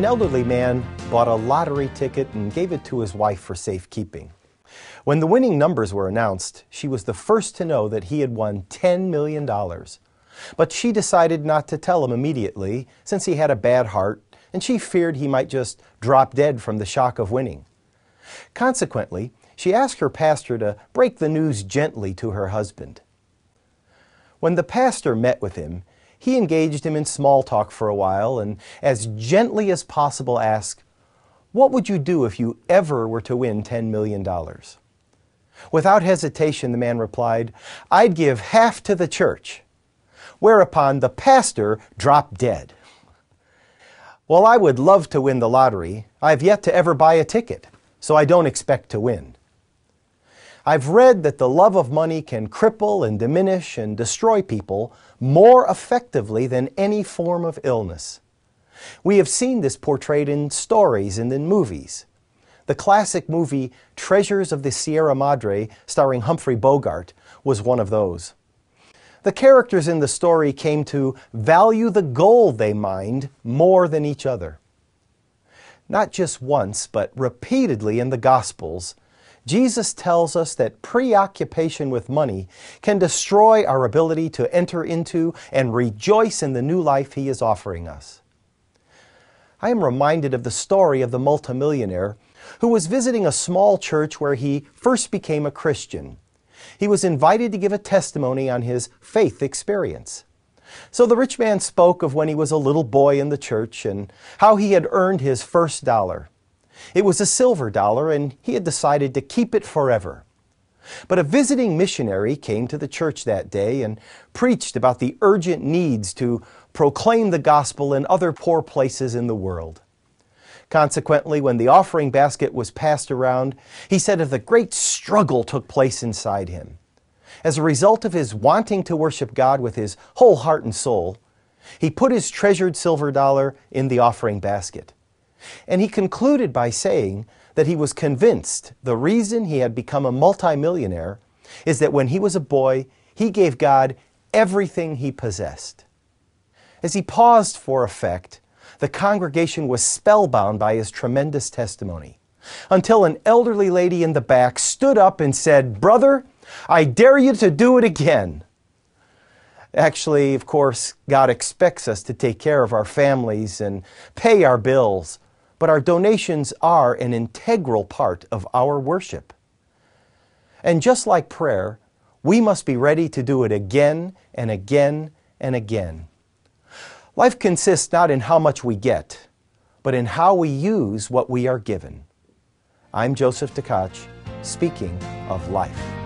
An elderly man bought a lottery ticket and gave it to his wife for safekeeping. When the winning numbers were announced, she was the first to know that he had won $10 million. But she decided not to tell him immediately, since he had a bad heart, and she feared he might just drop dead from the shock of winning. Consequently, she asked her pastor to break the news gently to her husband. When the pastor met with him, he engaged him in small talk for a while and as gently as possible asked, "What would you do if you ever were to win $10 million? Without hesitation, the man replied, "I'd give half to the church." Whereupon the pastor dropped dead. "Well, I would love to win the lottery. I've yet to ever buy a ticket, so I don't expect to win. I've read that the love of money can cripple and diminish and destroy people more effectively than any form of illness. We have seen this portrayed in stories and in movies. The classic movie Treasures of the Sierra Madre, starring Humphrey Bogart, was one of those. The characters in the story came to value the gold they mined more than each other. Not just once, but repeatedly in the Gospels, Jesus tells us that preoccupation with money can destroy our ability to enter into and rejoice in the new life He is offering us. I am reminded of the story of the multimillionaire who was visiting a small church where he first became a Christian. He was invited to give a testimony on his faith experience. So the rich man spoke of when he was a little boy in the church and how he had earned his first dollar. It was a silver dollar, and he had decided to keep it forever. But a visiting missionary came to the church that day and preached about the urgent needs to proclaim the gospel in other poor places in the world. Consequently, when the offering basket was passed around, he said a great struggle took place inside him. As a result of his wanting to worship God with his whole heart and soul, he put his treasured silver dollar in the offering basket. And he concluded by saying that he was convinced the reason he had become a multimillionaire is that when he was a boy, he gave God everything he possessed. As he paused for effect, the congregation was spellbound by his tremendous testimony, until an elderly lady in the back stood up and said, "Brother, I dare you to do it again." Actually, of course, God expects us to take care of our families and pay our bills, but our donations are an integral part of our worship. And just like prayer, we must be ready to do it again and again and again. Life consists not in how much we get, but in how we use what we are given. I'm Joseph Tkach, speaking of life.